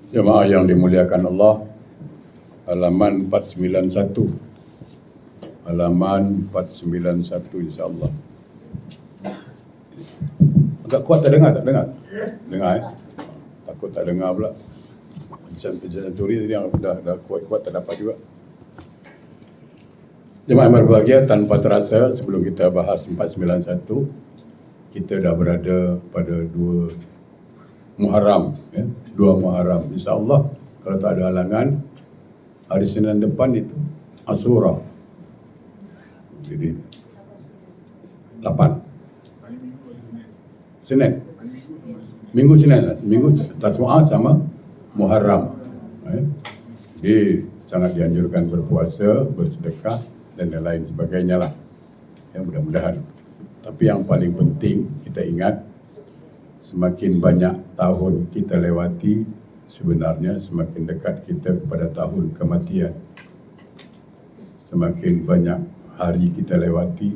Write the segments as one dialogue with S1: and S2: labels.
S1: Jemaah yang dimuliakan Allah, halaman 491. Halaman 491 insya-Allah. Agak kuat tak dengar? Tak dengar? Dengar Takut tak dengar pula. Turi tadi yang dah kuat tak dapat juga. Jemaah yang berbahagia, tanpa terasa sebelum kita bahas 491, kita dah berada pada 2 Muharram, ya. 2 Muharram. InsyaAllah kalau tak ada halangan, hari Senin depan itu Asyura. Jadi 8 Senin. Minggu Senin lah. Minggu Tasu'a sama Muharram. Jadi sangat dianjurkan berpuasa, bersedekah dan lain sebagainya lah. Ya, mudah-mudahan. Tapi yang paling penting kita ingat, semakin banyak tahun kita lewati, sebenarnya semakin dekat kita kepada tahun kematian. Semakin banyak hari kita lewati,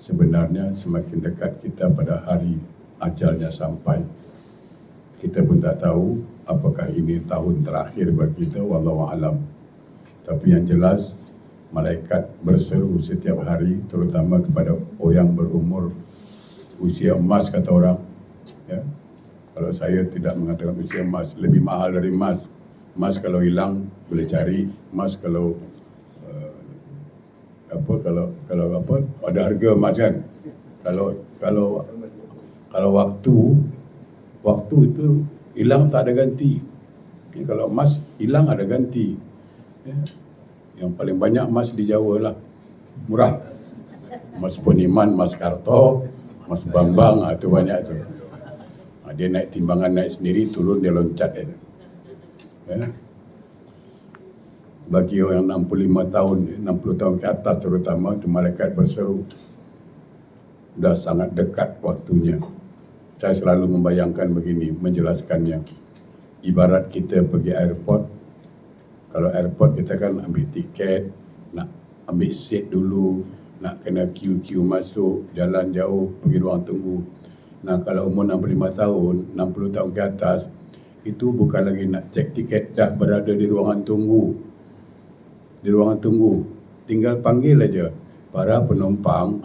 S1: sebenarnya semakin dekat kita pada hari ajalnya sampai. Kita pun tak tahu apakah ini tahun terakhir bagi kita, wallahu alam. Tapi yang jelas, malaikat berseru setiap hari, terutama kepada orang yang berumur usia emas, kata orang. Ya. Kalau saya tidak mengatakan usia emas, lebih mahal dari emas. Emas kalau hilang boleh cari, emas kalau ada harga emas kan. Kalau waktu itu hilang tak ada ganti. Ya, kalau emas hilang ada ganti. Ya. Yang paling banyak emas di Jawa lah, murah. Emas Poniman, emas Karto, emas Bambang, itu banyak tu. Dia naik timbangan, naik sendiri, turun dia loncat. Ya. Bagi orang 65 tahun, 60 tahun ke atas terutama, itu malaikat berseru. Dah sangat dekat waktunya. Saya selalu membayangkan begini, menjelaskannya. Ibarat kita pergi airport. Kalau airport kita kan ambil tiket, nak ambil seat dulu, nak kena queue masuk, jalan jauh, pergi ruang tunggu. Nah, kalau umur 65 tahun, 60 tahun ke atas, itu bukan lagi nak cek tiket, dah berada di ruangan tunggu. Di ruangan tunggu, tinggal panggil aja para penumpang,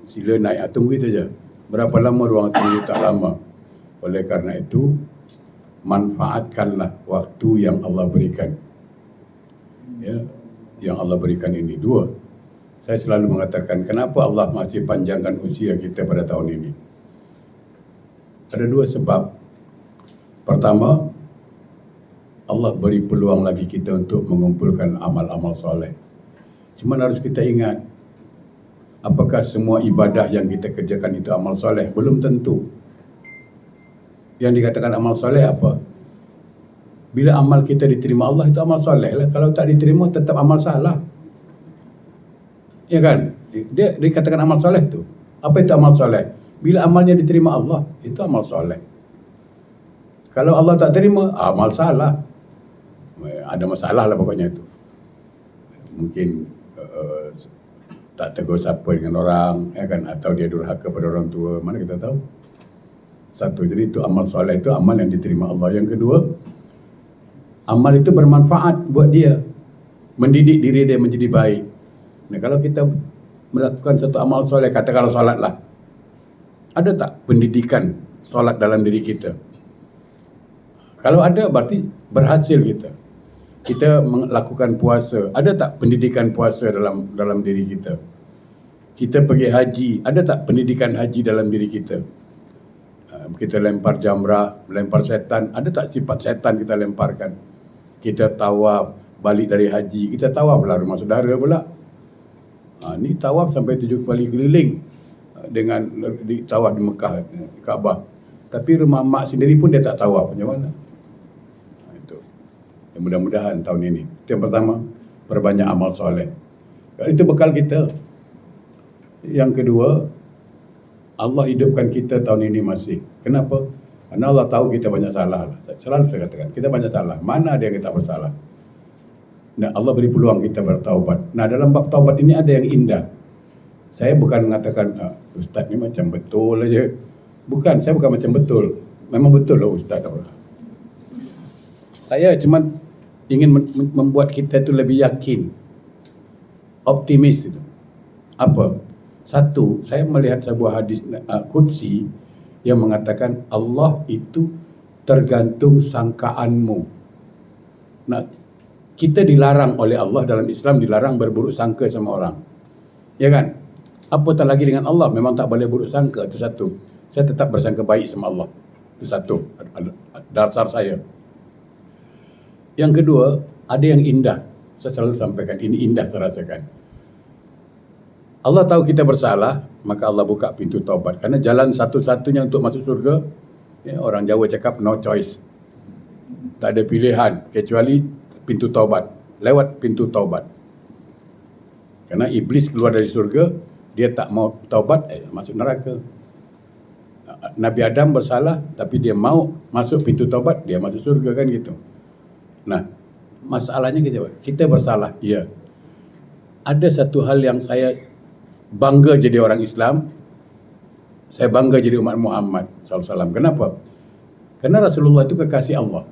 S1: sila naik, tunggu itu aja. Berapa lama ruangan tunggu? Tak lama. Oleh karena itu, manfaatkanlah waktu yang Allah berikan. Ya, yang Allah berikan ini 2. Saya selalu mengatakan, kenapa Allah masih panjangkan usia kita pada tahun ini? Ada 2 sebab. Pertama, Allah beri peluang lagi kita untuk mengumpulkan amal-amal soleh. Cuma harus kita ingat, apakah semua ibadah yang kita kerjakan itu amal soleh? Belum tentu. Yang dikatakan amal soleh apa? Bila amal kita diterima Allah, itu amal soleh lah. Kalau tak diterima, tetap amal salah. Ya kan? Dia dikatakan amal soleh tu. Apa itu amal soleh? Bila amalnya diterima Allah, itu amal soleh. Kalau Allah tak terima, amal salah. Ada masalah lah pokoknya itu. Mungkin tak tegur sapa dengan orang, ya kan? Atau dia durhaka pada orang tua, mana kita tahu. Satu, jadi itu amal soleh, itu amal yang diterima Allah. Yang kedua, amal itu bermanfaat buat dia, mendidik diri dia menjadi baik. Nah, kalau kita melakukan satu amal soleh, katakanlah solat lah, ada tak pendidikan solat dalam diri kita? Kalau ada, berarti berhasil kita. Kita melakukan puasa, ada tak pendidikan puasa dalam diri kita? Kita pergi haji, ada tak pendidikan haji dalam diri kita? Kita lempar jamrah, lempar setan, ada tak sifat setan kita lemparkan? Kita tawaf, balik dari haji, kita tawaf lah rumah saudara pula. Ni tawaf sampai 7 kali keliling dengan tawaf di Mekah, Kaabah. Tapi rumah mak sendiri pun dia tak tawaf, macam mana? Itu. Ya, mudah-mudahan tahun ini. Itu yang pertama, perbanyak amal soleh. Itu bekal kita. Yang kedua, Allah hidupkan kita tahun ini masih. Kenapa? Karena Allah tahu kita banyak salah. Selalu saya katakan, kita banyak salah. Mana ada yang kita bersalah? Nah, Allah beri peluang kita bertaubat. Nah, dalam bab taubat ini ada yang indah. Saya bukan mengatakan, Ustaz ni macam betul aja. Bukan, saya bukan macam betul. Memang betul lah Ustaz. Saya cuma ingin membuat kita itu lebih yakin, optimis itu. Apa? Satu, saya melihat sebuah hadis qudsi yang mengatakan Allah itu tergantung sangkaanmu. Nah, kita dilarang oleh Allah dalam Islam, dilarang berburuk sangka sama orang. Ya kan? Apatah lagi dengan Allah, memang tak boleh buruk sangka, itu satu. Saya tetap bersangka baik sama Allah. Itu satu, dasar saya. Yang kedua, ada yang indah. Saya selalu sampaikan, ini indah saya rasakan. Allah tahu kita bersalah, maka Allah buka pintu taubat. Karena jalan satu-satunya untuk masuk surga, ya, orang Jawa cakap no choice. Tak ada pilihan kecuali pintu taubat. Lewat pintu taubat. Karena iblis keluar dari surga, dia tak mau taubat, masuk neraka. Nabi Adam bersalah, tapi dia mau masuk pintu taubat, dia masuk surga, kan gitu. Nah, masalahnya kita bersalah, ya. Ada satu hal yang saya bangga jadi orang Islam, saya bangga jadi umat Muhammad SAW. Kenapa? Karena Rasulullah itu kekasih Allah.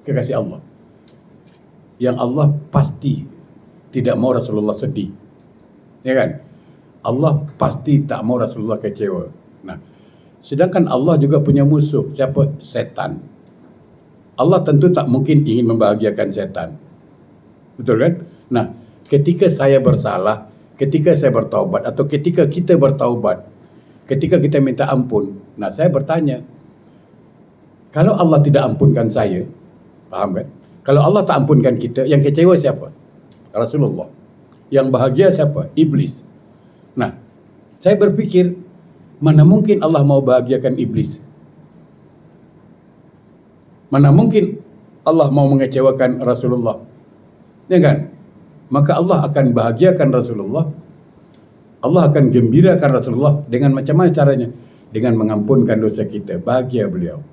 S1: Kekasih Allah. Yang Allah pasti tidak mau Rasulullah sedih. Ya kan? Allah pasti tak mau Rasulullah kecewa. Nah, sedangkan Allah juga punya musuh. Siapa? Setan. Allah tentu tak mungkin ingin membahagiakan setan. Betul kan? Nah, ketika saya bersalah, ketika saya bertaubat, atau ketika kita bertaubat, ketika kita minta ampun, nah saya bertanya, kalau Allah tidak ampunkan saya, paham kan? Kalau Allah tak ampunkan kita, yang kecewa siapa? Rasulullah. Yang bahagia siapa? Iblis. Nah, saya berpikir, mana mungkin Allah mau bahagiakan iblis? Mana mungkin Allah mau mengecewakan Rasulullah? Ya kan? Maka Allah akan bahagiakan Rasulullah. Allah akan gembirakan Rasulullah dengan macam mana caranya? Dengan mengampunkan dosa kita. Bahagia beliau.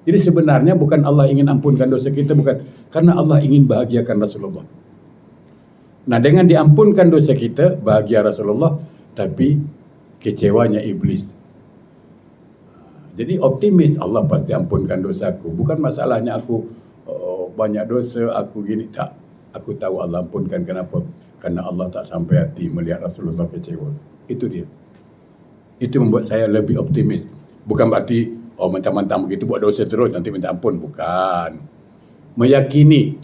S1: Jadi sebenarnya bukan Allah ingin ampunkan dosa kita, bukan. Karena Allah ingin bahagiakan Rasulullah. Nah, dengan diampunkan dosa kita, bahagia Rasulullah, tapi kecewanya iblis. Jadi optimis, Allah pasti ampunkan dosaku. Bukan masalahnya aku banyak dosa, aku gini. Tak. Aku tahu Allah ampunkan. Kenapa? Karena Allah tak sampai hati melihat Rasulullah kecewa. Itu dia. Itu membuat saya lebih optimis. Bukan berarti, mentang-mentang begitu buat dosa terus, nanti minta ampun. Bukan. Meyakini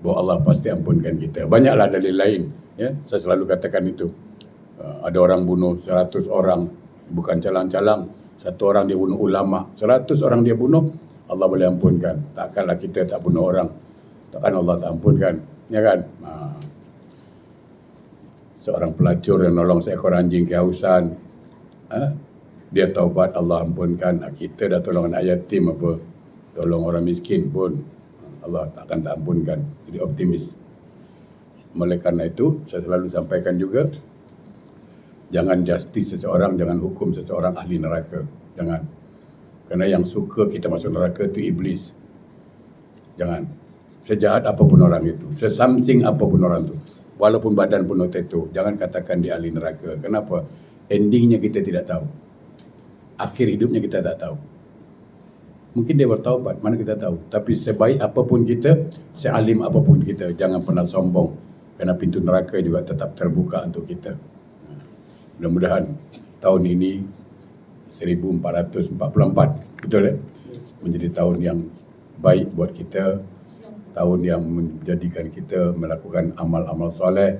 S1: bahwa Allah pasti ampunkan kita. Banyaklah dalil lain. Ya, saya selalu katakan itu. Ada orang bunuh 100 orang, bukan calang-calang. 1 orang dia bunuh ulama, 100 orang dia bunuh, Allah boleh ampunkan. Takkanlah kita tak bunuh orang, takkan Allah tak ampunkan, ya kan? Seorang pelacur yang nolong seekor anjing kehausan, dia taubat, Allah ampunkan. Kita dah tolong anak yatim apa, tolong orang miskin pun, Allah takkan tak ampunkan. Jadi optimis. Oleh karena itu, saya selalu sampaikan juga, jangan justice seseorang, jangan hukum seseorang ahli neraka. Jangan. Karena yang suka kita masuk neraka itu iblis. Jangan. Sejahat apapun orang itu, sesamsing apapun orang itu, walaupun badan penuh tattoo, jangan katakan dia ahli neraka. Kenapa? Endingnya kita tidak tahu. Akhir hidupnya kita tak tahu. Mungkin dia bertaubat, mana kita tahu. Tapi sebaik apapun kita, sealim apapun kita, jangan pernah sombong. Karena pintu neraka juga tetap terbuka untuk kita. Mudah-mudahan tahun ini 1444, betul ya? Menjadi tahun yang baik buat kita, tahun yang menjadikan kita melakukan amal-amal soleh,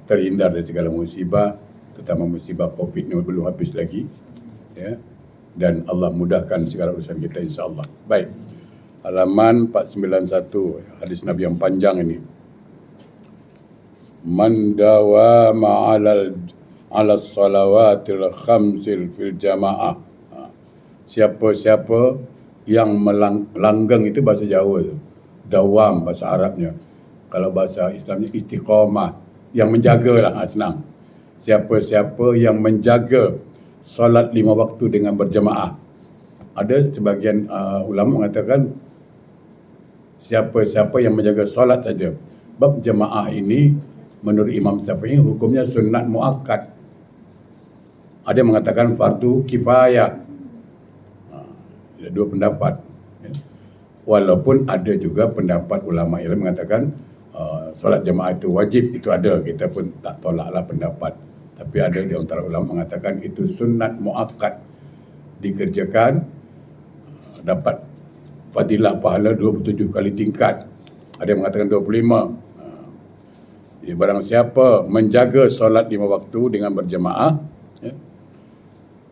S1: terhindar dari segala musibah, terutama musibah COVID ini belum habis lagi, ya. Dan Allah mudahkan segala urusan kita, insya-Allah. Baik, halaman 491, hadis Nabi yang panjang ini. Man dawama ala salawatil khamsil fil jamaah. Siapa-siapa yang langgeng, itu bahasa Jawa tu. Dawam bahasa Arabnya. Kalau bahasa Islamnya istiqamah, yang menjagalah, senang. Siapa-siapa yang menjaga solat 5 waktu dengan berjamaah. Ada sebagian ulama mengatakan siapa-siapa yang menjaga solat saja. Bab jamaah ini menurut Imam Syafi'i hukumnya sunat muakkad. Ada yang mengatakan fardu kifayah. Ada dua pendapat. Walaupun ada juga pendapat ulama yang mengatakan solat jemaah itu wajib, itu ada, kita pun tak tolaklah pendapat. Tapi ada di antara ulama mengatakan itu sunat muakkad, dikerjakan dapat fadilah pahala 27 kali tingkat. Ada yang mengatakan 25. Jadi barang siapa menjaga solat 5 waktu dengan berjemaah,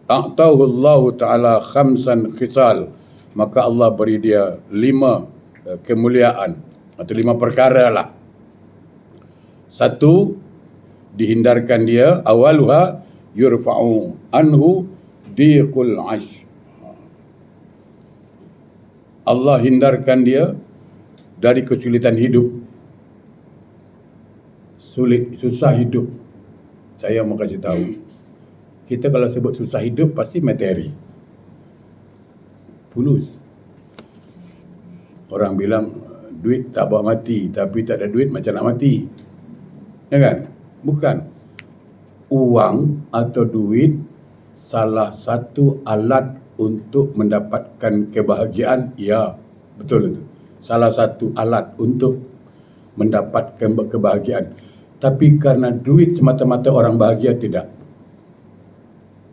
S1: a'tahu Allah Ta'ala khamsan khisal, maka Allah beri dia 5 kemuliaan atau 5 perkara lah. Satu, dihindarkan dia, awaluha yurfa'u anhu diqul ash. Allah hindarkan dia dari kesulitan hidup. Susah hidup. Saya mau kasih tahu, kita kalau sebut susah hidup pasti materi, fulus. Orang bilang duit tak buat mati, tapi tak ada duit macam nak mati. Ya kan? Bukan. Uang atau duit salah satu alat untuk mendapatkan kebahagiaan. Ya, betul itu. Salah satu alat untuk mendapatkan kebahagiaan. Tapi karena duit semata-mata orang bahagia, tidak.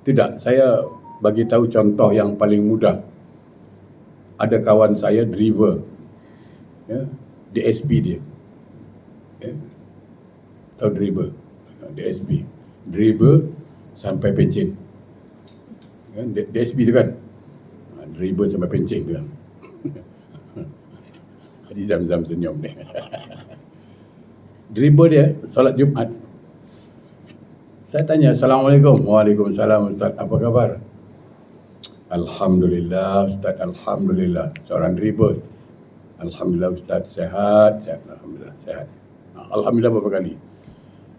S1: Tidak. Saya bagi tahu contoh yang paling mudah. Ada kawan saya driver, ya, DSP dia, ya, tahu driver, DSP, driver sampai pencen, kan, DSP tu kan, driver sampai pencen tu kan. Haji Zam-Zam senyum dia. Driver dia solat Jumaat. Saya tanya, Assalamualaikum. Waalaikumsalam Ustaz, apa khabar? Alhamdulillah Ustaz, Alhamdulillah. Seorang driver. Alhamdulillah Ustaz, sehat. Alhamdulillah, sehat. Alhamdulillah beberapa kali.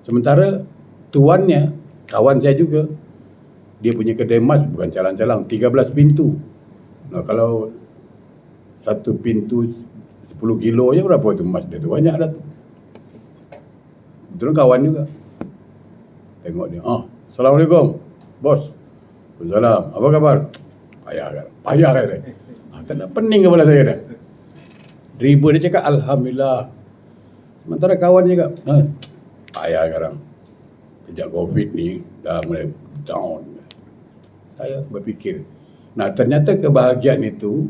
S1: Sementara tuannya, kawan saya juga, dia punya kedai emas, bukan calang-calang, 13 pintu. Nah, kalau satu pintu 10 kilo je berapa tu emas dia tu? Banyak dah tu. Betul kawan juga. Tengok dia. Assalamualaikum, bos. Waalaikumsalam. Apa khabar? Payah kan? Payah kan? Tak nak pening kepala saya dah. Driver dia cakap, Alhamdulillah. Sementara kawan dia cakap, payah sekarang. Sejak COVID ni, dah mulai down. Saya berfikir, nah ternyata kebahagiaan itu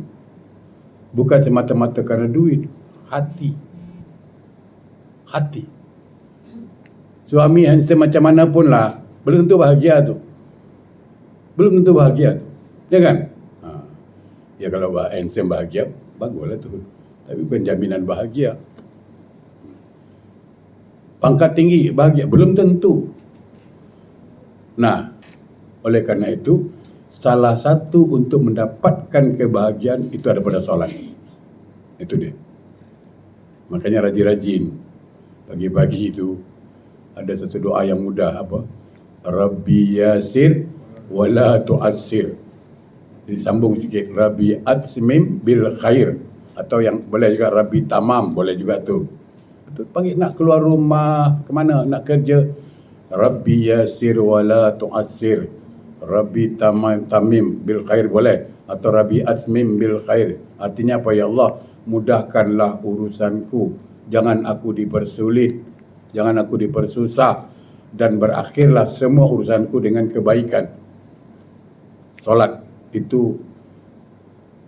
S1: bukan semata-mata kerana duit. Hati. Hati. Suami handsome macam mana pun lah, belum tentu bahagia tu. Belum tentu bahagia tu. Ya kan? Ya kalau handsome bahagia, baguslah tu. Tapi bukan jaminan bahagia. Pangkat tinggi bahagia, belum tentu. Nah, oleh kerana itu, salah satu untuk mendapatkan kebahagiaan itu ada pada solat. Itu dia. Makanya rajin-rajin pagi-pagi itu ada satu doa yang mudah, apa? Rabbi yasir wala tu'assir. Jadi sambung sikit, Rabbi atsmim bil khair, atau yang boleh juga Rabbi tamam, boleh juga tu. Itu panggil nak keluar rumah, ke mana nak kerja, Rabbi yasir wala tu'assir. Rabbi tamim bil khair boleh, atau Rabbi atsmim bil khair. Artinya apa? Ya Allah, mudahkanlah urusanku, jangan aku dipersulit, jangan aku dipersusah, dan berakhirlah semua urusanku dengan kebaikan. Solat itu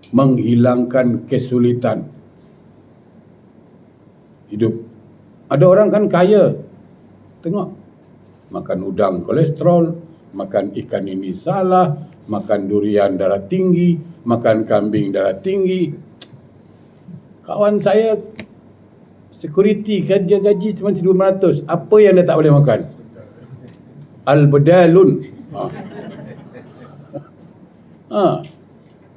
S1: menghilangkan kesulitan hidup. Ada orang kan kaya, tengok, makan udang kolesterol, makan ikan ini salah, makan durian darah tinggi, makan kambing darah tinggi. Kawan saya security, kerja gaji cuma 1,500. Apa yang dia tak boleh makan? Al-Badalun.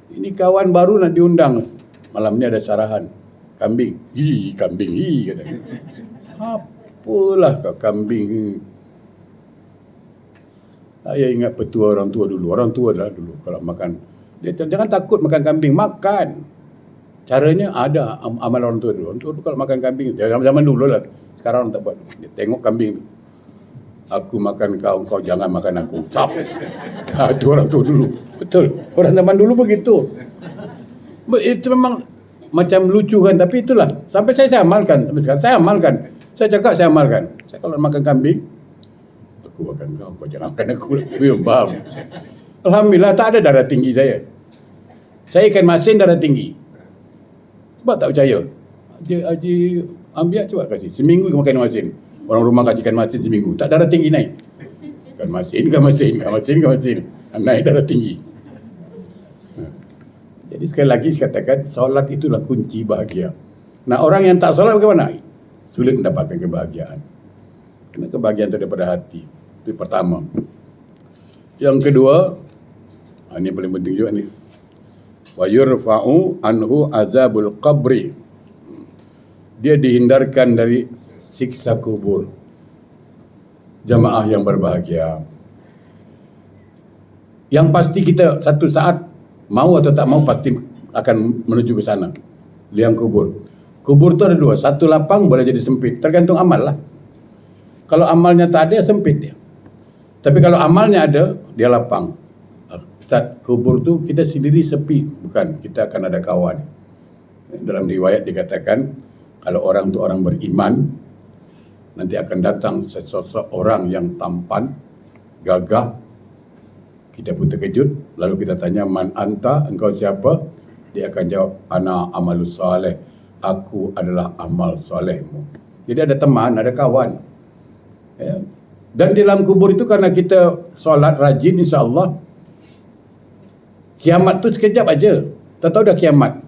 S1: Ini kawan baru nak diundang. Malam ni ada sarahan. Kambing. Kambing. Kata. Apalah kau kambing. Saya ingat petua orang tua dulu. Orang tua dah dulu kalau makan. Dia jangan takut makan kambing. Makan. Caranya ada amal orang tua dulu. Orang tua dulu kalau makan kambing. Zaman dulu lah. Sekarang orang tak buat. Dia tengok kambing tu. Aku makan kau, kau jangan makan aku. Cap. Itu orang tua dulu. Betul. Orang zaman dulu begitu. Itu memang macam lucu kan, tapi itulah. Sampai saya amalkan. Sampai sekarang saya amalkan. Saya cakap saya amalkan. Saya kalau makan kambing, aku makan kau jangan makan aku. Belum faham. Alhamdulillah tak ada darah tinggi saya. Saya ikan masin darah tinggi. Sebab tak percaya. Haji ambil coba kasih. Seminggu makan masin. Orang rumah kasih ikan masin seminggu. Tak darah tinggi naik. Ikan masin. Naik darah tinggi. Jadi sekali lagi saya katakan, solat itulah kunci bahagia. Nah, orang yang tak solat bagaimana? Sulit mendapatkan kebahagiaan. Karena kebahagiaan itu daripada hati. Itu pertama. Yang kedua, ini paling penting juga ni. Wa yurfa'u anhu azabul qabri. Dia dihindarkan dari siksa kubur. Jamaah yang berbahagia. Yang pasti kita satu saat mau atau tak mau pasti akan menuju ke sana. Liang kubur. Kubur tu ada dua. Satu lapang boleh jadi sempit. Tergantung amal lah. Kalau amalnya tak ada, sempit dia. Tapi kalau amalnya ada, dia lapang. Saat kubur tu kita sendiri sepi. Bukan, kita akan ada kawan. Dalam riwayat dikatakan, kalau orang tu orang beriman, nanti akan datang sesosok orang yang tampan, gagah. Kita pun terkejut, lalu kita tanya, man anta, engkau siapa? Dia akan jawab, ana amalus soleh, aku adalah amal solehmu. Jadi ada teman, ada kawan. Ya. Dan di dalam kubur itu karena kita solat rajin, insyaAllah, kiamat tu sekejap aja. Tak tahu dah kiamat.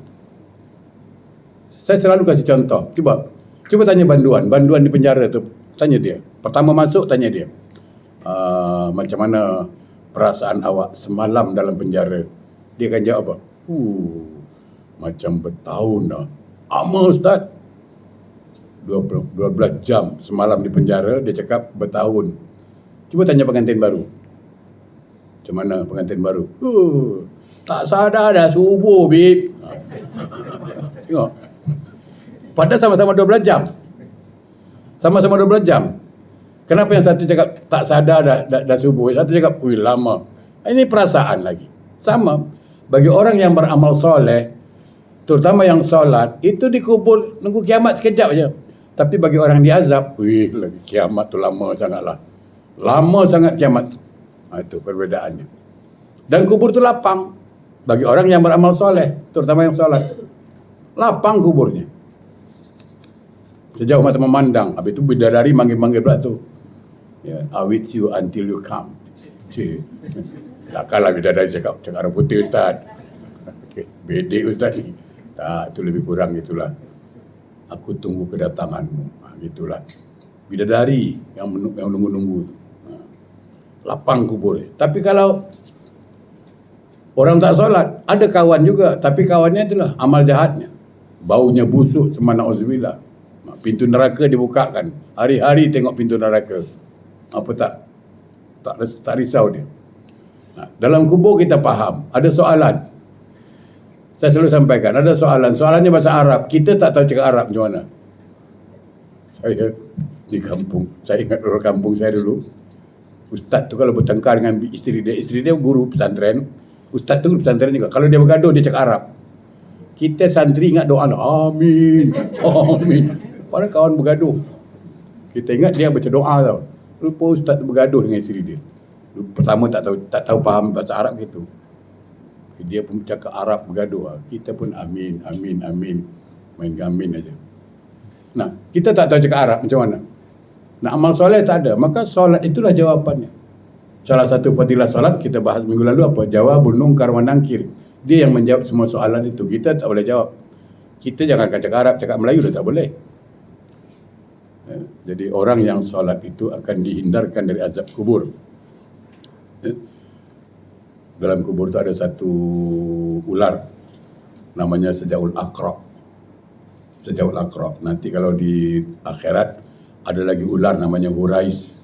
S1: Saya selalu kasih contoh. Cuba tanya banduan di penjara tu, tanya dia. Pertama masuk, tanya dia. Macam mana perasaan awak semalam dalam penjara? Dia akan jawab apa? Macam bertahun dah. Lama Ustaz. 12 jam semalam di penjara, dia cakap bertahun. Cuba tanya pengantin baru. Macam mana pengantin baru? Tak sadar dah subuh, Bib. Tengok. Padahal sama-sama 12 jam. Sama-sama 12 jam. Kenapa yang satu cakap tak sadar dah subuh, satu cakap lama. Ini perasaan lagi. Sama bagi orang yang beramal soleh, terutama yang solat, itu dikubur nunggu kiamat sekejap aja. Tapi bagi orang diazab, lagi kiamat tu lama sangatlah. Lama sangat kiamat. Itu perbedaannya. Dan kubur tu lapang bagi orang yang beramal soleh, terutama yang solat. Lapang kuburnya. Sejauh mata memandang. Habis itu bidadari manggil-manggil pula tu. I with you until you come. Takkanlah bidadari cakap orang putih Ustaz. Bedek Ustaz ni. Tak, itu lebih kurang itulah. Aku tunggu kedatanganmu. Gitulah. Bidadari yang menunggu-nunggu. Lapang kubur. Tapi kalau orang tak solat, ada kawan juga. Tapi kawannya itulah amal jahatnya. Baunya busuk semana auzubillah. Pintu neraka dibukakan. Hari-hari tengok pintu neraka. Apa tak risau dia. Dalam kubur kita faham. Ada soalan. Saya selalu sampaikan. Ada soalan. Soalannya bahasa Arab. Kita tak tahu cakap Arab macam mana. Saya di kampung. Saya ingat orang kampung saya dulu. Ustaz tu kalau bertengkar dengan isteri dia guru pesantren. Ustaz tu guru pesantren juga. Kalau dia bergaduh, dia cakap Arab. Kita santri ingat doa. Amin. Amin. Padahal kawan bergaduh. Kita ingat dia baca doa tau. Lupa Ustaz tu bergaduh dengan isteri dia. Pertama tak tahu faham bahasa Arab gitu. Dia pun cakap Arab bergaduh. Kita pun amin, amin, amin. Main amin aja. Nah, kita tak tahu cakap Arab macam mana. Nah, amal soleh tak ada. Maka solat itulah jawapannya. Salah satu fadilah solat kita bahas minggu lalu apa? Jawabul munkar wa nankir. Dia yang menjawab semua soalan itu. Kita tak boleh jawab. Kita jangan cakap Arab, cakap Melayu dah tak boleh. Jadi orang yang solat itu akan dihindarkan dari azab kubur. Dalam kubur itu ada satu ular, namanya Sejaul Aqra. Sejaul Aqra. Nanti kalau di akhirat ada lagi ular namanya Hurais.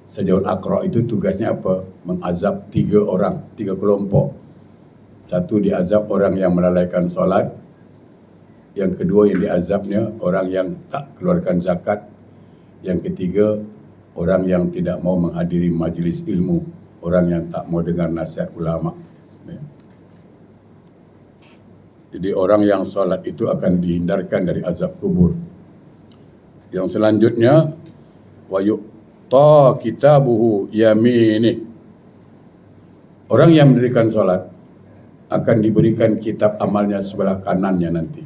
S1: Sejaul Aqra itu tugasnya apa? Mengazab 3 orang, 3 kelompok. Satu diazab orang yang melalaikan solat. Yang kedua yang diazabnya orang yang tak keluarkan zakat. Yang ketiga orang yang tidak mau menghadiri majlis ilmu, orang yang tak mau dengar nasihat ulama. Jadi orang yang solat itu akan dihindarkan dari azab kubur. Yang selanjutnya, wa yu'ta kitabuhu yaminih. Orang yang mendirikan solat akan diberikan kitab amalnya sebelah kanannya nanti.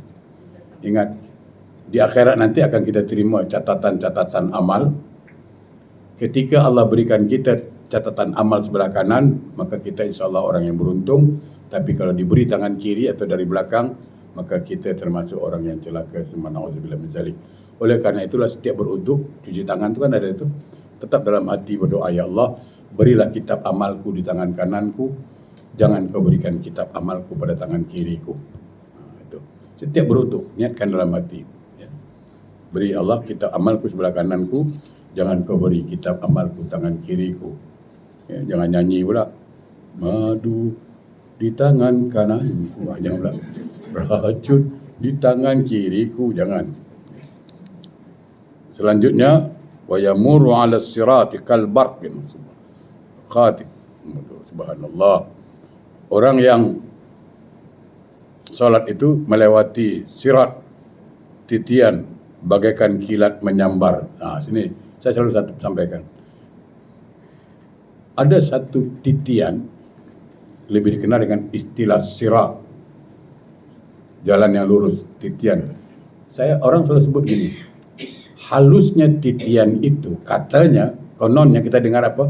S1: Ingat, di akhirat nanti akan kita terima catatan-catatan amal. Ketika Allah berikan kita catatan amal sebelah kanan, maka kita insya Allah orang yang beruntung. Tapi kalau diberi tangan kiri atau dari belakang, maka kita termasuk orang yang celaka. Subhanallah min zalik. Oleh karena itulah setiap beruduk, cuci tangan itu kan ada itu. Tetap dalam hati berdoa, ya Allah, berilah kitab amalku di tangan kananku, jangan kau berikan kitab amalku pada tangan kiriku. Itu. Setiap beruduk, niatkan dalam hati. Ya. Beri Allah kitab amalku sebelah kananku, jangan kau beri kitab amalku tangan kiriku. Ya, jangan nyanyi pula. Madu di tangan kananku, jangan pula. Racun di tangan kiriku, jangan. Selanjutnya, wa yamuru 'ala sirati kal barqin. Khatib. Subhanallah. Orang yang salat itu melewati sirat, titian bagaikan kilat menyambar. Nah, sini saya selalu sampaikan. Ada satu titian lebih dikenal dengan istilah sirat. Jalan yang lurus, titian. Orang selalu sebut gini. Halusnya titian itu, katanya, kononnya kita dengar apa?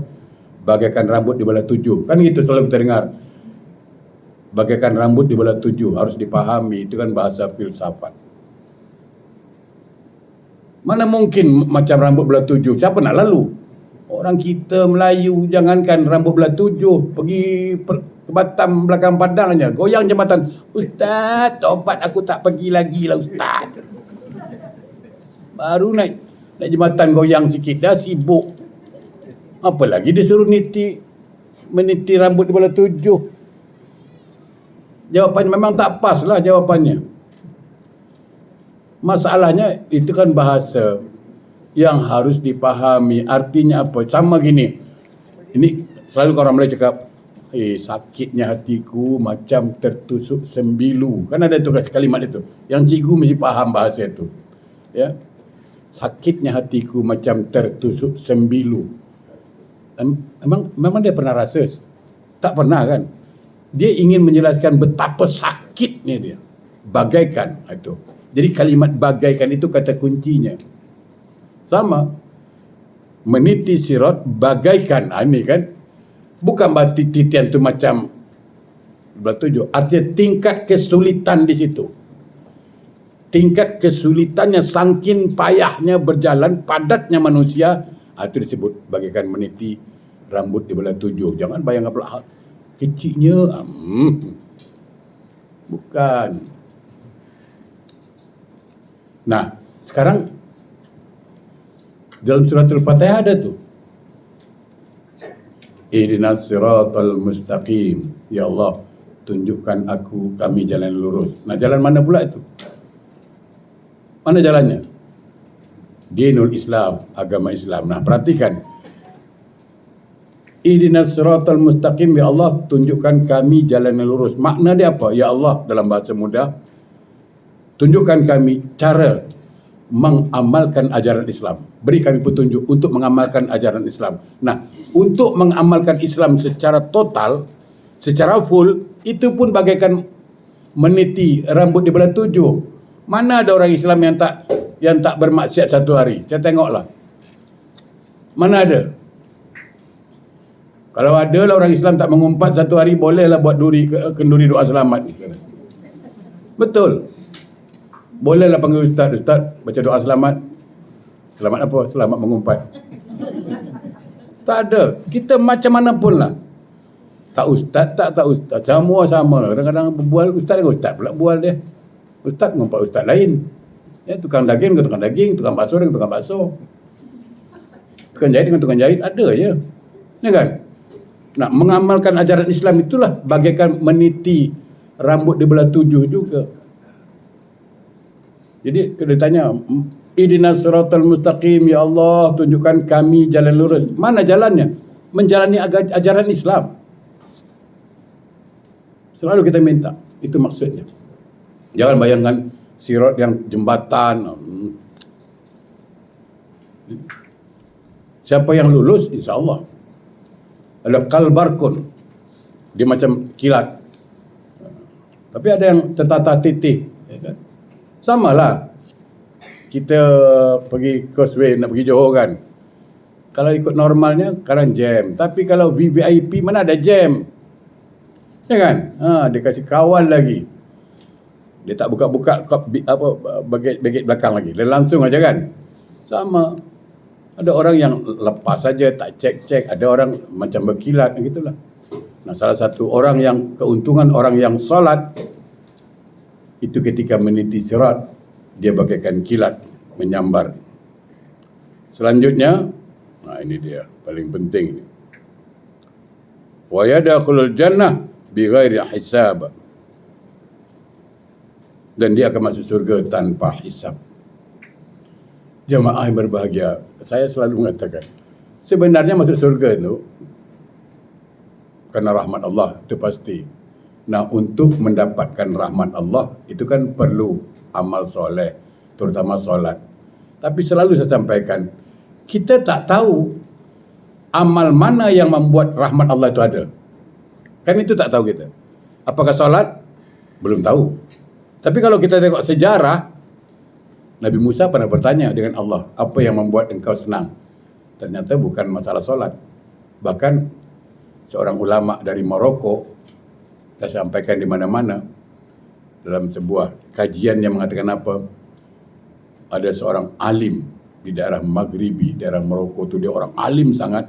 S1: Bagaikan rambut di belah 7. Kan gitu selalu kita dengar. Bagaikan rambut di belah 7. Harus dipahami, itu kan bahasa filsafat. Mana mungkin macam rambut belah 7? Siapa nak lalu? Orang kita Melayu, jangankan rambut belah 7. Pergi ke Batam, belakang Padang aja. Goyang jambatan. Ustaz, tobat aku tak pergi lagi lah Ustaz. Baru naik jembatan goyang sikit dah sibuk. Apa lagi dia suruh meniti rambut di belah 7. Jawapannya memang tak pas lah jawapannya. Masalahnya itu kan bahasa yang harus dipahami. Artinya apa? Sama gini. Ini selalu orang Melayu cakap, sakitnya hatiku macam tertusuk sembilu. Kan ada tu kalimat itu. Yang cikgu mesti paham bahasa itu. Ya. Sakitnya hatiku macam tertusuk sembilu. Memang dia pernah rasa? Tak pernah kan? Dia ingin menjelaskan betapa sakitnya dia. Bagaikan itu. Jadi kalimat bagaikan itu kata kuncinya. Sama. Meniti sirat bagaikan. Ini kan. Bukan berarti titian itu macam belah 7. Artinya tingkat kesulitan di situ. Tingkat kesulitannya sangkin payahnya berjalan, padatnya manusia, itu disebut bagaikan meniti rambut di belah 7. Jangan bayangkan pula kecilnya. Bukan. Nah, sekarang dalam surah Al-Fatihah ada tu. Ihdinas siratal mustaqim. Ya Allah, tunjukkan kami jalan lurus. Nah, jalan mana pula itu? Mana jalannya? Dinul Islam, agama Islam. Nah, perhatikan. Ihdinas siratal mustaqim, ya Allah, tunjukkan kami jalan yang lurus. Makna dia apa? Ya Allah, dalam bahasa mudah, tunjukkan kami cara mengamalkan ajaran Islam. Beri kami petunjuk untuk mengamalkan ajaran Islam. Nah, untuk mengamalkan Islam secara total, secara full, itu pun bagaikan meniti rambut di belah 7. Mana ada orang Islam yang tak bermaksiat satu hari? Saya tengoklah. Mana ada? Kalau ada lah orang Islam tak mengumpat satu hari, bolehlah buat kenduri doa selamat. Betul. Bolehlah panggil ustaz, baca doa selamat. Selamat apa? Selamat mengumpat. Tak ada. Kita macam mana pun lah. Tak ustaz, tak ustaz. Semua sama. Kadang-kadang berbual ustaz dengan ustaz pula bual dia. Ustaz mengumpat ustaz lain. Ya, tukang daging dengan tukang daging, tukang bakso dengan tukang bakso. Tukang jahit dengan tukang jahit, ada je. Ya kan? Nah, mengamalkan ajaran Islam itulah bagaikan meniti rambut di belah 7 juga. Jadi kalau ditanya, ihdinas siratal mustaqim, ya Allah, tunjukkan kami jalan lurus. Mana jalannya? Menjalani ajaran Islam. Selalu kita minta, itu maksudnya. Jangan bayangkan sirat yang jembatan. Siapa yang lulus, insya Allah. Ada kalbarkun, dia macam kilat. Tapi ada yang tertata titik, ya kan? Sama lah. Kita pergi causeway nak pergi Johor kan. Kalau ikut normalnya kadang jam. Tapi kalau VVIP mana ada jam? Ya kan? Dia kasih kawal lagi. Dia tak buka-buka baget belakang lagi. Dia langsung aja kan. Sama. Ada orang yang lepas saja, tak cek-cek. Ada orang macam berkilat, gitulah. Nah, salah satu orang yang keuntungan orang yang solat itu ketika meniti sirat, dia bagaikan kilat menyambar. Selanjutnya, nah ini dia paling penting ini. Wa yadkhulul jannah bighairi hisab. Dan dia akan masuk surga tanpa hisab. Jemaah yang berbahagia, saya selalu mengatakan, sebenarnya masuk surga itu kerana rahmat Allah, itu pasti. Nah, untuk mendapatkan rahmat Allah, itu kan perlu amal soleh, terutama solat. Tapi selalu saya sampaikan, kita tak tahu amal mana yang membuat rahmat Allah itu ada. Kan itu tak tahu kita. Apakah solat? Belum tahu. Tapi kalau kita tengok sejarah, Nabi Musa pernah bertanya dengan Allah, apa yang membuat engkau senang? Ternyata bukan masalah solat. Bahkan seorang ulama dari Maroko, saya sampaikan di mana-mana, dalam sebuah kajian yang mengatakan apa, ada seorang alim di daerah Maghribi, daerah Maroko itu, dia orang alim sangat,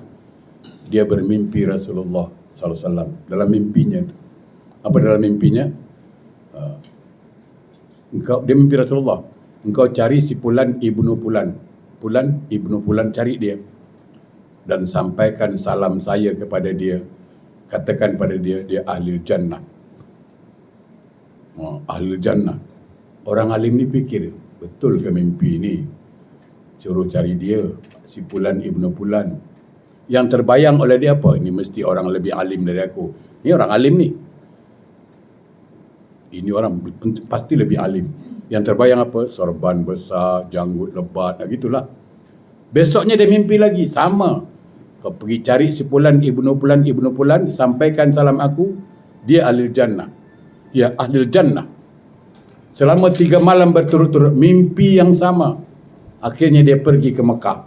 S1: dia bermimpi Rasulullah SAW dalam mimpinya itu. Apa dalam mimpinya? Dia mimpi Rasulullah, engkau cari si Fulan ibnu Fulan, Fulan ibnu Fulan, cari dia dan sampaikan salam saya kepada dia, katakan pada dia, dia ahli jannah. Ahli jannah. Orang alim ni fikir, betul ke mimpi ni? Suruh cari dia, si Fulan ibnu Fulan. Yang terbayang oleh dia apa? Ini mesti orang lebih alim dari aku. Ini orang alim ni. Ini orang pasti lebih alim. Yang terbayang apa? Sorban besar, janggut lebat, gitulah. Besoknya dia mimpi lagi, sama. Kau pergi cari si Fulan ibnu Fulan, sampaikan salam aku, dia ahli jannah. Ya, ahli jannah. Selama 3 malam berturut-turut, mimpi yang sama. Akhirnya dia pergi ke Mekah,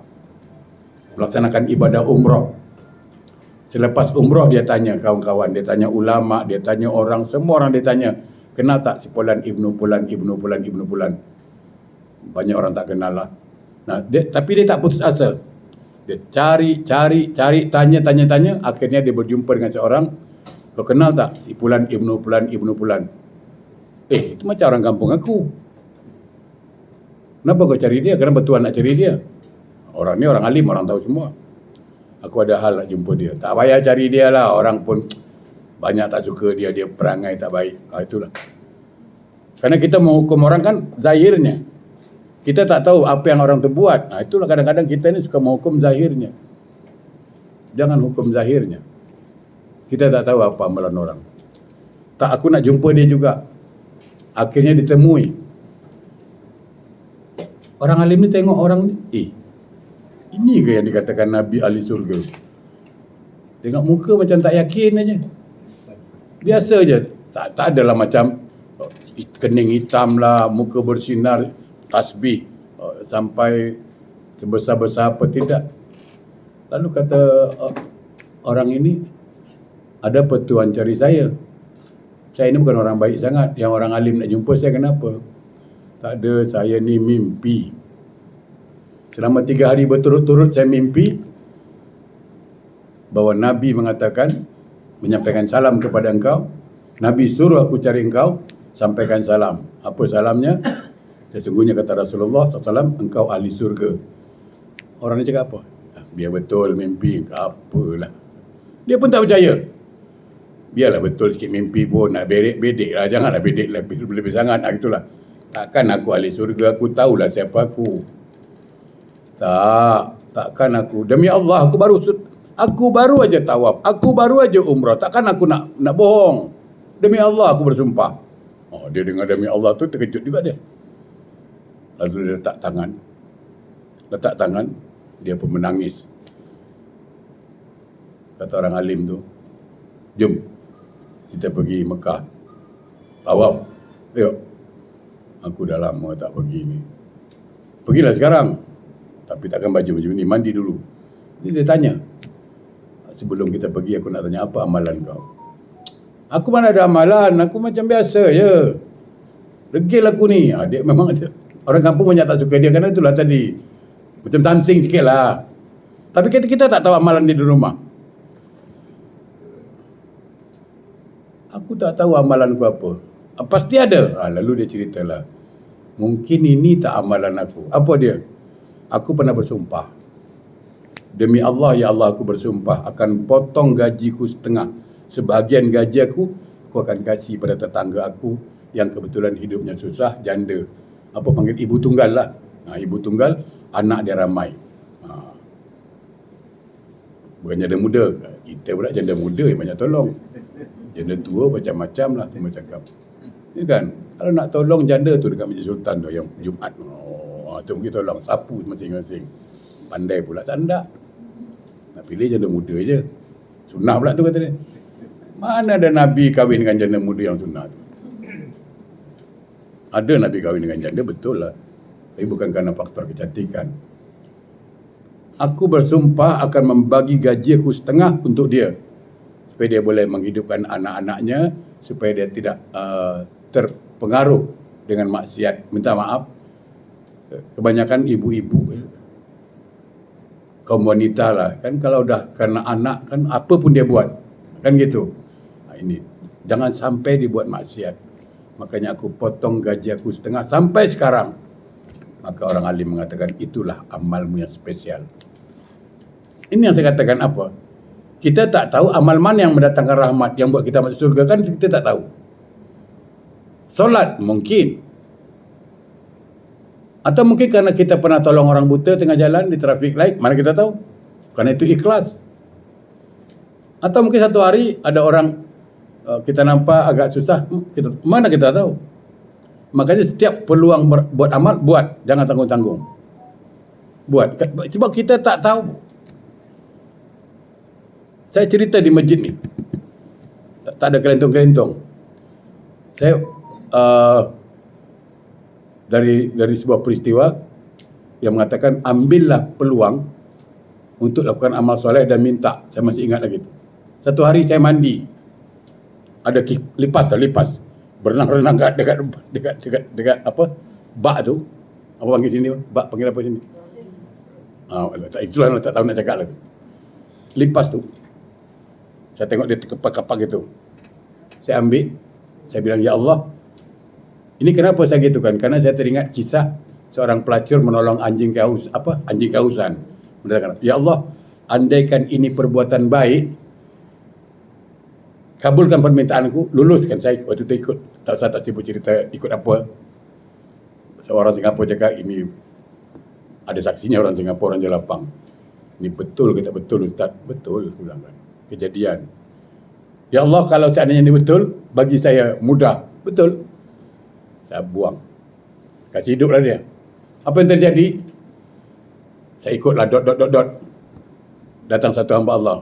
S1: melaksanakan ibadah umrah. Selepas umrah dia tanya kawan-kawan, dia tanya ulama, dia tanya orang, semua orang dia tanya, kenal tak si Fulan ibnu Fulan. Banyak orang tak kenal lah. Nah, tapi dia tak putus asa. Dia cari, tanya. Akhirnya dia berjumpa dengan seorang. Kau kenal tak si Fulan ibnu Fulan? Itu macam orang kampung aku. Kenapa kau cari dia? Kenapa Tuhan nak cari dia? Orang ni orang alim, orang tahu semua. Aku ada hal nak jumpa dia. Tak payah cari dia lah. Orang pun banyak tak suka dia perangai tak baik. Itulah. Karena kita menghukum orang kan zahirnya. Kita tak tahu apa yang orang tu buat. Itulah kadang-kadang kita ni suka menghukum zahirnya. Jangan hukum zahirnya. Kita tak tahu apa amalan orang. Tak, aku nak jumpa dia juga. Akhirnya ditemui. Orang alim ni tengok orang ni, ini ke yang dikatakan Nabi ahli surga? Tengok muka macam tak yakin aja. Biasa je. Tak adalah macam kening hitam lah, muka bersinar, tasbih sampai sebesar-besar apa, tidak. Lalu kata orang ini, ada apa Tuhan cari saya? Saya ini bukan orang baik sangat. Yang orang alim nak jumpa saya, kenapa? Tak ada, saya ni mimpi. Selama 3 hari berturut-turut saya mimpi bahawa Nabi mengatakan, menyampaikan salam kepada engkau. Nabi suruh aku cari engkau, sampaikan salam. Apa salamnya? Sesungguhnya kata Rasulullah SAW, engkau ahli surga. Orang ni cakap apa? Biar betul mimpi, apalah. Dia pun tak percaya. Biarlah betul sikit mimpi pun, nak bedek lah. Janganlah bedek lebih sangat. Itulah. Takkan aku ahli surga, aku tahulah siapa aku. Takkan aku. Demi Allah, aku baru aja tawaf, aku baru aja umrah. Takkan aku nak bohong. Demi Allah aku bersumpah. Dia dengar demi Allah tu terkejut juga dia. Lalu dia letak tangan, dia pun menangis. Kata orang alim tu, jom kita pergi Mekah, tawaf. Yuk. Aku dah lama tak pergi ni. Pergilah sekarang. Tapi takkan baju macam ni, mandi dulu. Dia tanya, sebelum kita pergi aku nak tanya apa amalan kau. Aku mana ada amalan, aku macam biasa je. Degil aku ni. Dia memang orang kampung banyak tak suka dia kerana itulah tadi. Macam something sikit lah. Tapi kita tak tahu amalan dia di rumah. Aku tak tahu amalan aku apa. Pasti ada. Lalu dia ceritalah. Mungkin ini tak amalan aku. Apa dia? Aku pernah bersumpah. Demi Allah, ya Allah, aku bersumpah akan potong gajiku setengah. Sebahagian gaji aku akan kasih pada tetangga aku yang kebetulan hidupnya susah, janda. Apa panggil ibu tunggal lah. Ibu tunggal, anak dia ramai. Bukan janda muda. Kita pula janda muda yang banyak tolong. Janda tua macam-macam lah semua cakap. Ya kan? Kalau nak tolong janda tu dekat Masjid Sultan tu yang Jumaat. Tu mungkin tolong sapu masing-masing. Pandai pula tak nak. Nak pilih janda muda je. Sunnah pula tu kata dia. Mana ada Nabi kahwin dengan janda muda yang sunnah tu? Ada Nabi kahwin dengan janda, betul lah. Tapi bukan kerana faktor kecantikan. Aku bersumpah akan membagi gaji aku setengah untuk dia. Supaya dia boleh menghidupkan anak-anaknya. Supaya dia tidak terpengaruh dengan maksiat. Minta maaf. Kebanyakan ibu-ibu, kaum wanita lah. Kan kalau dah kena anak, kan apa pun dia buat. Kan gitu. Ini jangan sampai dibuat maksiat. Makanya aku potong gaji aku setengah sampai sekarang. Maka orang alim mengatakan itulah amalmu yang spesial. Ini yang saya katakan apa? Kita tak tahu amal mana yang mendatangkan rahmat, yang buat kita masuk surga, kan kita tak tahu. Solat mungkin. Atau mungkin kerana kita pernah tolong orang buta tengah jalan di traffic light, mana kita tahu? Kerana itu ikhlas. Atau mungkin satu hari ada orang kita nampak agak susah, mana kita tahu? Makanya setiap peluang buat amal, buat. Jangan tanggung-tanggung. Buat. Sebab kita tak tahu. Saya cerita di masjid ni. Tak ada kelentong-kelentong. Saya dari sebuah peristiwa yang mengatakan ambillah peluang untuk lakukan amal soleh dan minta. Saya masih ingat lagi tu. Satu hari saya mandi. Ada lipas. Berenang-renang dekat apa? Bak tu. Apa panggil sini? Bak panggil apa sini? Itulah tak tahu nak cakap lagi. Lipas tu. Saya tengok dia terkepak-kepak gitu. Saya ambil. Saya bilang, ya Allah. Ini kenapa saya gitu kan? Karena saya teringat kisah seorang pelacur menolong anjing kehausan. Ya Allah, andaikan ini perbuatan baik, kabulkan permintaanku, luluskan saya. Waktu itu ikut, saya tak sibuk cerita ikut apa. Seorang Singapura cakap, ini ada saksinya orang Singapura, orang Jelapang. Ini betul kita betul Ustaz? Betul, bilang kan. Kejadian. Ya Allah, kalau seandainya ini betul, bagi saya mudah. Betul. Saya buang. Kasih hiduplah dia. Apa yang terjadi? Saya ikutlah Datang satu hamba Allah.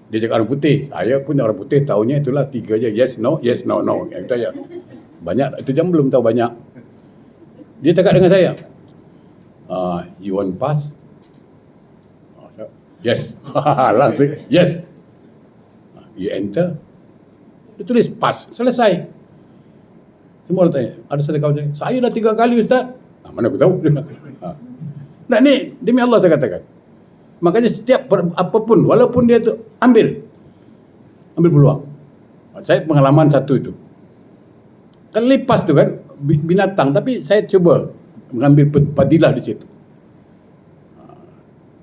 S1: Dia cakap orang putih. Saya pun orang putih, tahunya itulah 3 je. Yes, no, no. Yang itu ya. Banyak, itu jam belum tahu banyak. Dia cakap dengan saya, you want pass? Yes. Langsung, yes. You enter. Dia tulis pass. Selesai. Semua orang tanya. Ada satu kawan saya dah 3 kali Ustaz. Mana aku tahu? Nah ni, demi Allah saya katakan. Makanya setiap apapun, walaupun dia tu ambil peluang. Saya pengalaman satu itu. Kan lipas tu kan binatang, tapi saya cuba mengambil padilah di situ.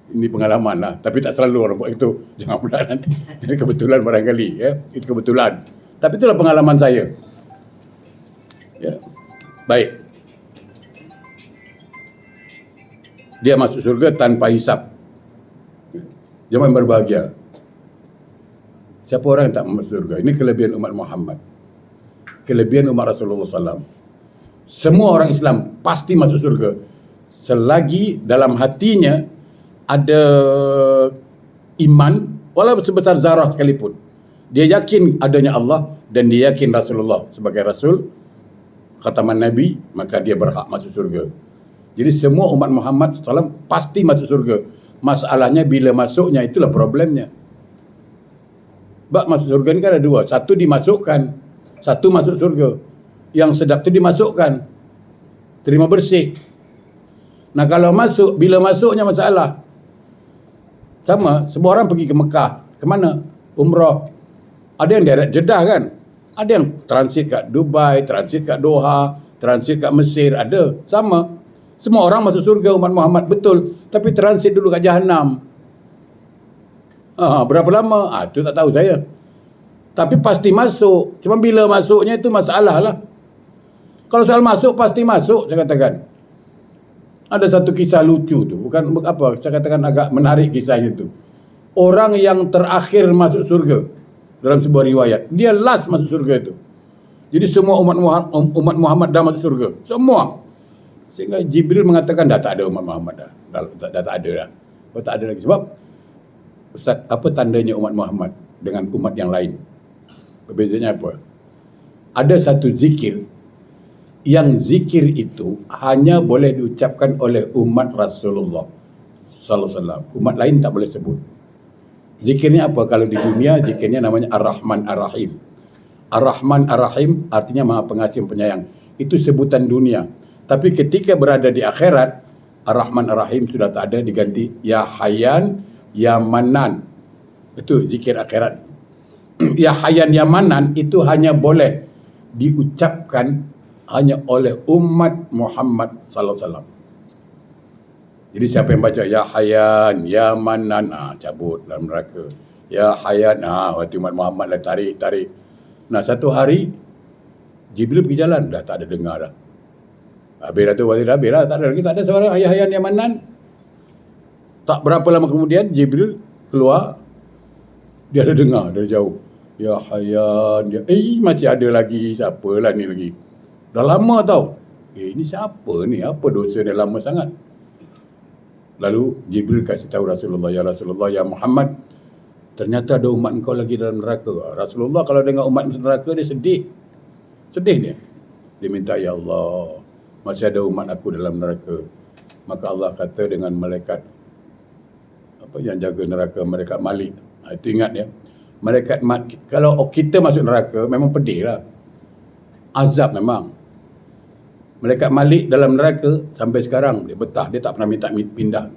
S1: Ini pengalaman lah, tapi tak selalu orang buat itu. Jangan pula nanti. Jadi kebetulan barangkali, ya, itu kebetulan. Tapi itulah pengalaman saya. Ya, baik. Dia masuk surga tanpa hisap. Jemaah berbahagia. Siapa orang yang tak masuk surga? Ini kelebihan umat Muhammad. kelebihan umat Rasulullah SAW. Semua orang Islam pasti masuk surga selagi dalam hatinya ada iman, walaupun sebesar zarah sekalipun. Dia yakin adanya Allah dan dia yakin Rasulullah sebagai Rasul, khataman Nabi, maka dia berhak masuk surga. Jadi semua umat Muhammad SAW pasti masuk surga. Masalahnya bila masuknya, itulah problemnya. Sebab masuk surga ni kan ada dua. Satu dimasukkan, satu masuk surga. Yang sedap tu dimasukkan, terima bersih. Nah kalau masuk, bila masuknya masalah. Sama, semua orang pergi ke Mekah. Ke mana? Umrah. Ada yang direct Jeddah kan? Ada yang transit kat Dubai, transit kat Doha, transit kat Mesir, ada. Sama. Semua orang masuk surga umat Muhammad, betul. Tapi transit dulu kat Jahannam. Berapa lama? Itu tak tahu saya. Tapi pasti masuk. Cuma bila masuknya itu masalah lah. Kalau soal masuk, pasti masuk, saya katakan. Ada satu kisah lucu tu. Bukan apa, saya katakan agak menarik kisahnya tu. Orang yang terakhir masuk surga dalam sebuah riwayat, dia last masuk surga itu. Jadi semua umat Muhammad dah masuk surga. Semua. Sehingga Jibril mengatakan dah tak ada umat Muhammad dah. Dah tak ada dah. Oh, tak ada lagi. Sebab Ustaz, apa tandanya umat Muhammad dengan umat yang lain? Berbezanya apa? Ada satu zikir yang zikir itu hanya boleh diucapkan oleh umat Rasulullah sallallahu alaihi wasallam. Umat lain tak boleh sebut. Zikirnya apa? Kalau di dunia zikirnya namanya Ar-Rahman Ar-Rahim. Ar-Rahman Ar-Rahim artinya Maha Pengasih Penyayang. Itu sebutan dunia. Tapi ketika berada di akhirat, Ar-Rahman Ar-Rahim sudah tak ada, diganti Ya Hayyan Ya Manan. Itu zikir akhirat. Ya Hayyan Ya Manan itu hanya boleh diucapkan hanya oleh umat Muhammad sallallahu alaihi wasallam. Jadi siapa yang baca Ya Hayyan Ya Manan, cabut dalam neraka. Ya Hayyan, waktu umat Muhammad lah tarik. Nah satu hari Jibril pergi jalan, dah tak ada dengar dah. Habis dah tu, habis lah, tak ada lagi, tak ada suara Ya Hayyan Ya Manan. Tak berapa lama kemudian Jibril keluar, dia ada dengar dari jauh. Ya Hayyan Ya, masih ada lagi, siapalah ni lagi. Dah lama tau. Ini siapa ni? Apa dosa dia lama sangat? Lalu Jibril kasih tahu Rasulullah, Ya Rasulullah, Ya Muhammad, ternyata ada umat engkau lagi dalam neraka. Rasulullah kalau dengar umat neraka, dia sedih. Sedih dia. Dia minta, Ya Allah, masih ada umat aku dalam neraka. Maka Allah kata dengan malaikat apa yang jaga neraka, malaikat Malik. Itu ingat ya. Malaikat Malik, kalau kita masuk neraka memang pedih lah. Azab memang. Malaikat Malik dalam neraka sampai sekarang dia betah, dia tak pernah minta pindah.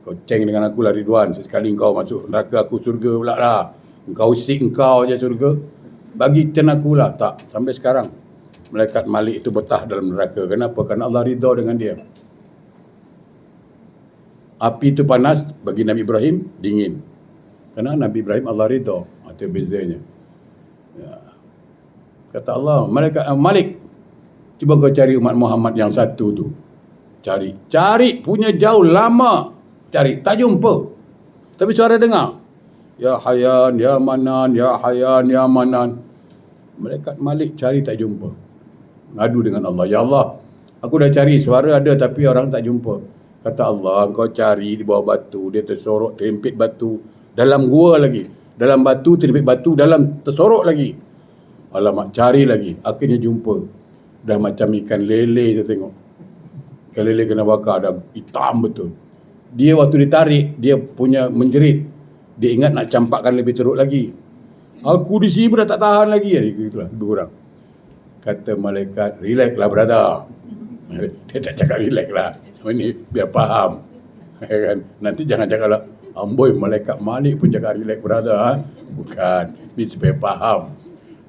S1: Kau ceng dengan aku lah Ridwan, sekali kau masuk neraka aku surga pula lah. Engkau sik engkau je surga. Bagi ten aku lah, tak. Sampai sekarang Malaikat Malik itu betah dalam neraka. Kenapa? Kerana Allah ridha dengan dia. Api itu panas, bagi Nabi Ibrahim dingin. Kerana Nabi Ibrahim Allah ridha. Itu bezanya. Ya. Kata Allah, Malaikat Malik, cuba kau cari umat Muhammad yang satu tu. Cari punya jauh lama. Cari, tak jumpa. Tapi suara dengar. Ya Hayyan Ya Manan, Ya Hayyan Ya Manan. Malaikat Malik cari tak jumpa. Ngadu dengan Allah, Ya Allah, aku dah cari, suara ada tapi orang tak jumpa. Kata Allah, engkau cari di bawah batu, dia tersorok, terhimpit batu. Dalam gua lagi. Dalam batu, terhimpit batu, dalam tersorok lagi. Alamak, cari lagi. Akhirnya jumpa. Dah macam ikan lele saya tengok. Ikan lele kena bakar, dah hitam betul. Dia waktu ditarik, dia punya menjerit. Dia ingat nak campakkan lebih teruk lagi. Aku di sini pun dah tak tahan lagi. Itulah, dua orang. Kata malaikat, relax lah brother. Dia tak cakap relax lah. Ini biar faham. Kan? Nanti jangan cakap lah, amboi malaikat Malik pun cakap relax brother. Bukan. Ini supaya faham.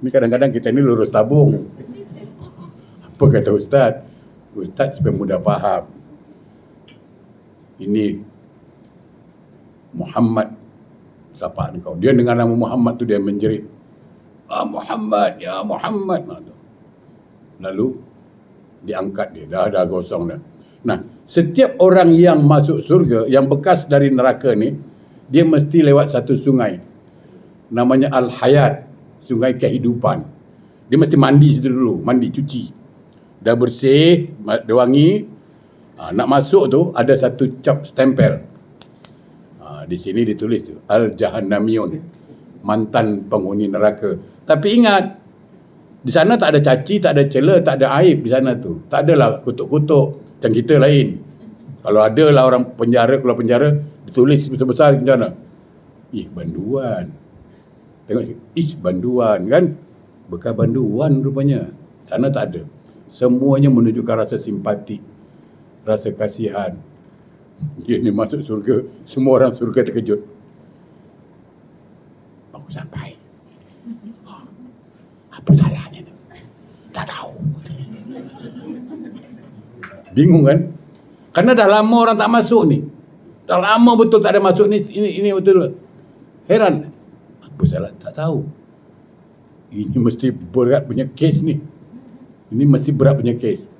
S1: Ini kadang-kadang kita ni lurus tabung. Apa kata Ustaz? Ustaz supaya mudah faham. Ini Muhammad, siapa ni kau? Dia dengan nama Muhammad tu dia menjerit. Muhammad, Ya Muhammad. Lalu diangkat dia, dah gosong dah. Nah, setiap orang yang masuk surga, yang bekas dari neraka ni, dia mesti lewat satu sungai. Namanya Al-Hayat, sungai kehidupan. Dia mesti mandi situ dulu, mandi, cuci. Dah bersih, dah wangi, nak masuk tu ada satu cap stempel. Di sini ditulis tu, Al-Jahannamiyun, mantan penghuni neraka. Tapi ingat, di sana tak ada caci, tak ada cela, tak ada aib di sana tu. Tak adalah kutuk-kutuk, macam kita lain. Kalau ada lah orang penjara, keluar penjara, ditulis besar-besar macam mana? Banduan. Tengok, banduan kan? Bekas banduan rupanya. Sana tak ada. Semuanya menunjukkan rasa simpati, rasa kasihan. Dia ni masuk surga, semua orang surga terkejut. Aku sampai. Apa salahnya ni? Tak tahu. Bingung kan? Karena dah lama orang tak masuk ni. Dah lama betul tak ada masuk ni. Ini betul. Heran. Apa salah? Tak tahu. Ini mesti berat punya kes ni. Ini mesti berat punya kes.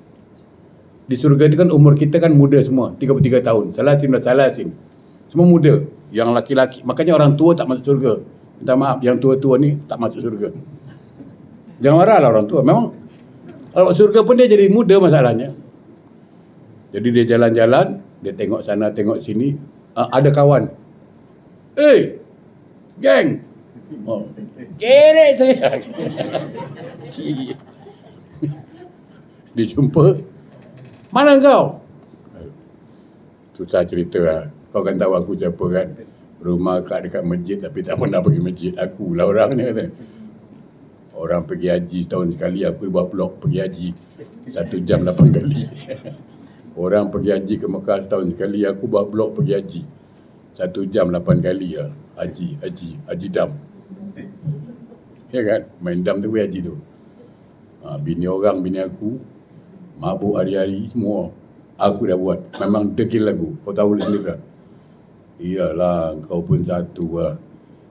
S1: Di surga itu kan umur kita kan muda semua. 33 tahun. Salasin. Semua muda. Yang laki-laki. Makanya orang tua tak masuk surga. Minta maaf. Yang tua-tua ni tak masuk surga. Jangan marahlah orang tua. Memang kalau surga pun dia jadi muda masalahnya. Jadi dia jalan-jalan. Dia tengok sana, tengok sini. Ada kawan. Geng. Kerek saya. Dia jumpa. Mana kau? Susah cerita lah. Kau kan tahu aku siapa kan. Rumah kat dekat masjid tapi tak pernah pergi masjid. Aku lah orang ni kata. Orang pergi haji setahun sekali. Aku buat vlog pergi haji 1 jam 8 kali. Orang pergi haji ke Mekah setahun sekali. Aku buat vlog pergi haji 1 jam 8 kali lah. Haji dam. Ya kan? Main dam tu pergi haji tu. Bini orang, bini aku mabuk hari-hari semua. Aku dah buat. Memang degil lagu. Kau tahu sendiri lah. Iyalah, kau pun satu lah.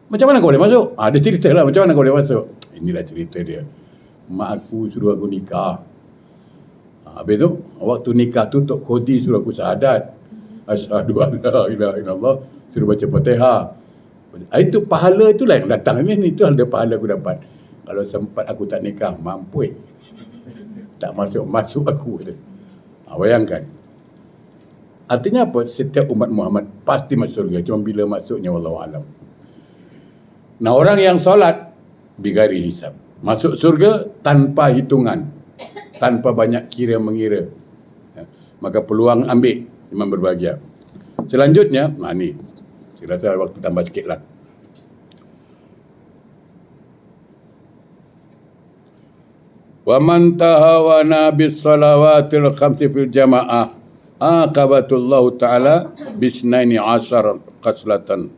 S1: Macam mana kau boleh masuk? Dia cerita lah macam mana kau boleh masuk. Inilah cerita dia. Mak aku suruh aku nikah. Habis tu, waktu nikah tu Tok Kodi suruh aku syahadat. Asyhadu an la ilaha illallah. Suruh baca Fatihah. Itu pahala itulah yang datang. Itu ada pahala aku dapat. Kalau sempat aku tak nikah, mampu tak masuk aku. Bayangkan. Artinya apa? Setiap umat Muhammad pasti masuk surga. Cuma bila masuknya wallahualam. Nah, orang yang solat bigari hisab. Masuk surga tanpa hitungan. Tanpa banyak kira-mengira. Maka peluang ambil. Imam berbahagia. Selanjutnya, ni. Saya rasa waktu tambah sikit lah. Wa man tahawana bis salawatil khamsi fil jamaah aqabatullahu ta'ala bisnaini ashar qaslatan.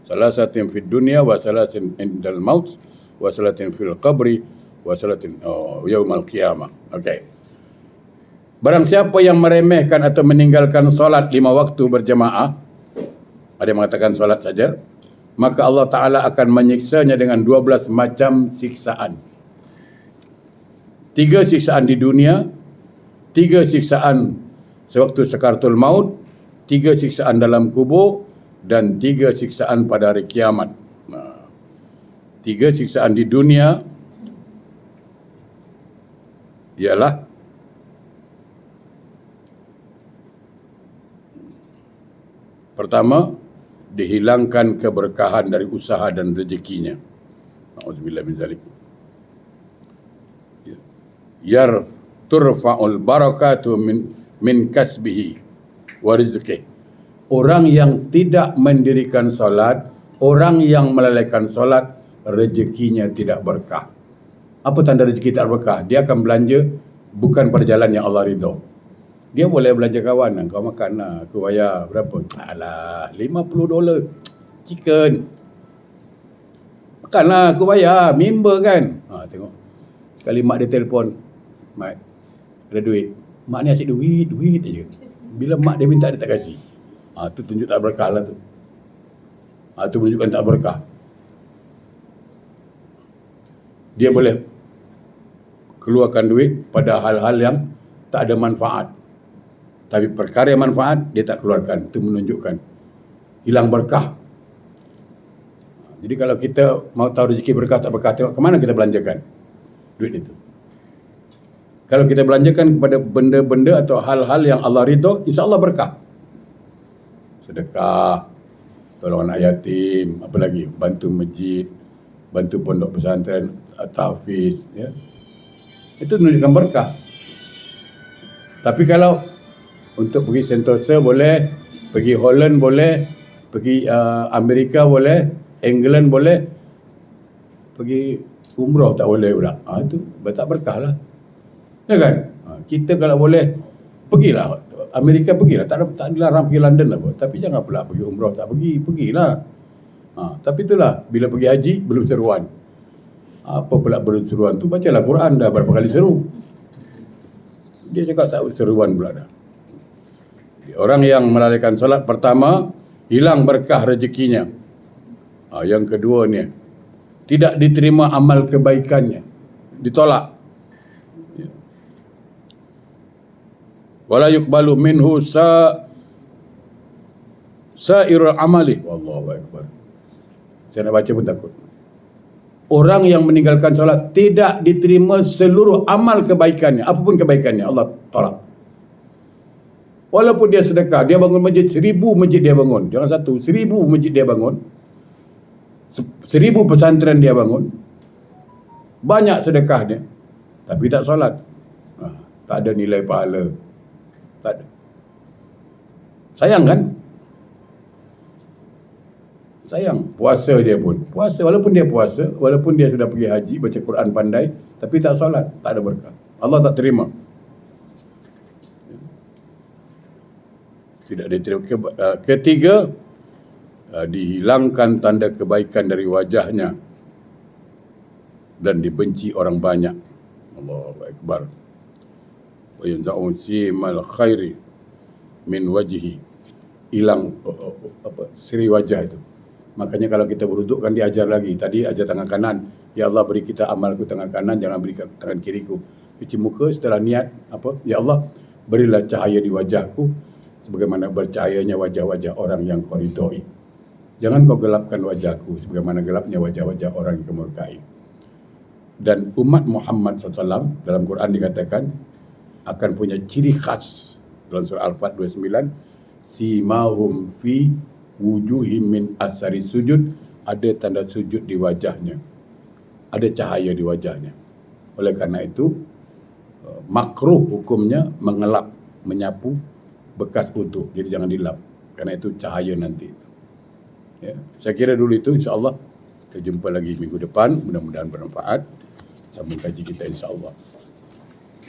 S1: Salasatin fid dunya wa salasatin indal maut wa salatin fil qabri wa salatin yaumal qiyamah. Okey. Barang siapa yang meremehkan atau meninggalkan solat 5 waktu berjamaah, ada yang mengatakan solat saja, maka Allah Ta'ala akan menyiksanya dengan 12 macam siksaan. 3 siksaan di dunia, 3 siksaan sewaktu sakaratul maut, 3 siksaan dalam kubur, dan 3 siksaan pada hari kiamat. 3 siksaan di dunia ialah pertama, dihilangkan keberkahan dari usaha dan rezekinya. Nauzubillah min zalik. Turfa'ul barakatu min kasbihi wa rizqihi. Orang yang tidak mendirikan solat, orang yang melalaikan solat, rezekinya tidak berkah. Apa tanda rezeki tak berkah? Dia akan belanja bukan pada jalan yang Allah ridha. Dia boleh belanja kawan, kau makan lah, aku bayar berapa? Alah, $50 chicken. Makanlah, aku bayar, member kan. Tengok. Sekali mak dia telefon, mak, ada duit. Mak ni asyik duit aja. Bila mak dia minta, dia tak kasih. Tu tunjuk tak berkah lah tu. Tu menunjukkan tak berkah. Dia boleh keluarkan duit pada hal-hal yang tak ada manfaat. Tapi perkara yang manfaat, dia tak keluarkan. Itu menunjukkan hilang berkah. Jadi kalau kita mau tahu rezeki berkah tak berkah, tengok ke mana kita belanjakan. duit itu. Kalau kita belanjakan kepada benda-benda atau hal-hal yang Allah ridho, insya Allah berkah. Sedekah, tolong anak yatim, apa lagi, bantu masjid, bantu pondok pesantren, tahfiz, ya. Itu menunjukkan berkah. Tapi kalau untuk pergi Sentosa boleh, pergi Holland boleh, pergi Amerika boleh, England boleh, pergi umrah tak boleh pula. Itu tak berkah lah. Ya kan? Kita kalau boleh, pergilah. Amerika pergilah. Tak dilarang pergi London lah. Tapi jangan pula pergi umrah tak pergilah. Tapi itulah, bila pergi haji, belum seruan. Apa pula belum seruan tu? Bacalah Quran dah berapa kali seru. Dia cakap tak seruan pula dah. Orang yang melalaikan solat pertama, hilang berkah rezekinya. Yang kedua ni, tidak diterima amal kebaikannya, ditolak. Wala yuqbalu minhu sa'irul amali. Wallahu akbar. Saya nak baca pun takut. Orang yang meninggalkan solat tidak diterima seluruh amal kebaikannya, apapun kebaikannya, Allah tolak. Walaupun dia sedekah, dia bangun masjid 1000 masjid dia bangun, jangan satu, 1000 masjid dia bangun, 1000 pesantren dia bangun, banyak sedekah dia, tapi tak solat, tak ada nilai pahala, tak ada. Sayang kan? Sayang. Puasa dia pun, puasa, walaupun dia puasa, walaupun dia sudah pergi haji, baca Quran pandai, tapi tak solat, tak ada berkah, Allah tak terima. Tidak diterima. Ketiga, dihilangkan tanda kebaikan dari wajahnya dan dibenci orang banyak. Allahu akbar. Wa yanza'u simal khairi min wajhi. Hilang seri wajah itu. Makanya kalau kita berwuduk kan diajar lagi. Tadi ajar tangan kanan. Ya Allah, beri kita amalku tangan kanan, jangan beri tangan kiriku. Cuci muka setelah niat apa? Ya Allah, berilah cahaya di wajahku sebagaimana bercahayanya wajah-wajah orang yang kau ridhoi. Jangan kau gelapkan wajahku sebagaimana gelapnya wajah-wajah orang yang kau murkai. Dan umat Muhammad SAW dalam Quran dikatakan akan punya ciri khas. Dalam surah Al-Fat 29, simahum fi wujuhim min asari sujud, ada tanda sujud di wajahnya, ada cahaya di wajahnya. Oleh karena itu makruh hukumnya mengelap, menyapu bekas wudu, jadi jangan dilap, karena itu cahaya nanti. Ya, saya kira dulu itu, insya-Allah kita jumpa lagi minggu depan, mudah-mudahan bermanfaat. Sambung kaji kita insya-Allah.